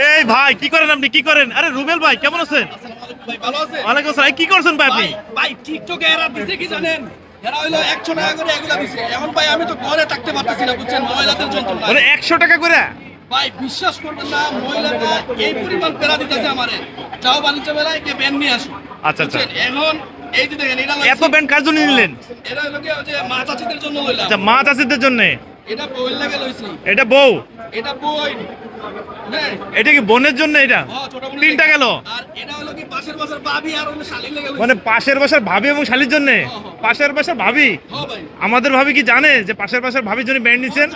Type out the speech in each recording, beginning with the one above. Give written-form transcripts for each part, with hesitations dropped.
এই ভাই কি করেন আপনি, কি করেন? আরে রুবেল ভাই কেমন আছেন? ভাই ভালো আছে ওয়ালাইকুম আসসালাম। কি করছেন ভাই আপনি? ভাই টিকটকে এরা দিছে কি জানেন, এরা হইলো 100 টাকা করে এগুলা দিছে। এখন ভাই আমি তো ঘরে থাকতে পারতেছি না, বুঝছেন, মহিলাদের যন্ত্রণা। মানে 100 টাকা করে? ভাই বিশ্বাস করবেন না, মহিলারা এই পরিমাণ পেরা দিতেছে আমারে। যাও বাণিজ্য মেলায় গিয়ে ব্যান নিয়ে আসো। আচ্ছা আচ্ছা। বুঝছেন? এখন এই যে দেখেন এটা এত ব্যান্ড কার জন্য নিলেন? এটা হলো কি ওই যে মা চাচিদের জন্য লইলাম। আচ্ছা, মা চাষিদের জন্য। এটা বই লাগে লইছি। এটা বউ? এটা বই। হ্যাঁ। এটা কি বোনের জন্য? এটা ছোট বোনের তিনটা গেল। আর এটা হলো কি পাশের বাসার ভাবি আর হলো শালীর লাগে লইছি। মানে পাশের বাসার ভাবি এবং শালির জন্য? পাশের বাসার ভাবি? হ্যাঁ ভাই। আমাদের ভাবি কি জানে যে পাশের বাসার ভাবির জন্য ব্যান্ড নিছেন?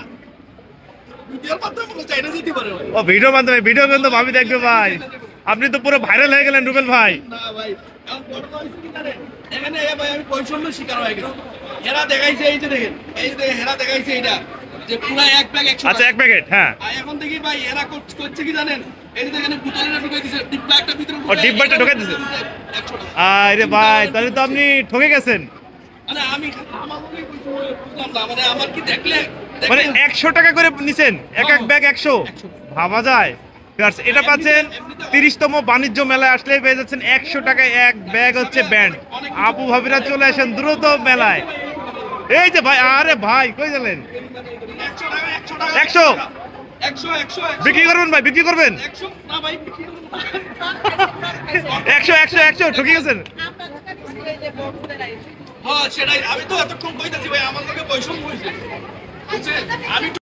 ভিডিওর মাধ্যমে বলে চাইনা যেতে পারে ভাই। ও ভিডিও মাধ্যমে, ভিডিও কিন্তু ভাবি দেখবে ভাই। আপনি তো পুরো ভাইরাল হয়ে গেলেন রুবেল ভাই। না ভাই, এখন ঘটনা হইছে কি জানেন? এখানে ভাই আমি বৈষম্যের শিকার হয়ে গেছি। এরা দেখাইছে এই যে দেখেন, এই যে দেখেন, এরা দেখাইছে এইটা যে পুরো এক ব্যাগ 100 আচ্ছা, এক প্যাকেট। হ্যাঁ। আর এখন দেখি ভাই এরা করছে কি জানেন, এই যে দেখেন বোতলটা ঢুকাই দিছে, ডিব্বা একটা ভিতরে ও, ডিব্বাটা ঢুকাই দিছে? 100 টাকা। আরে ভাই, তাহলে তো আপনি ঠকে গেছেন। মানে আমি আমার মনে বুঝলাম না, মানে আমার কি দেখলে মানে 100 টাকা করে নিছেন এক এক ব্যাগ 100? ভাবা যায়? Guys, এটা পাচ্ছেন 30তম বাণিজ্য মেলায় আসলেই পেয়ে যাচ্ছেন 100 টাকায় এক ব্যাগ হচ্ছে ব্যান্ড। আপু ভাবিরা চলে আসেন দ্রুত মেলায়। এই যে ভাই, আরে ভাই কই গেলেন? 100 টাকা 100 টাকা 100 100 বিক্রি করবেন ভাই, বিক্রি করবেন? 100 না ভাই, বিক্রি করবো না। 100 ঠকে গেছেন। হ্যাঁ সেটাই, আমি তো এতক্ষণ কইতাছি ভাই আমার লগে বৈষম্য হইছে। বুঝছেন? আমি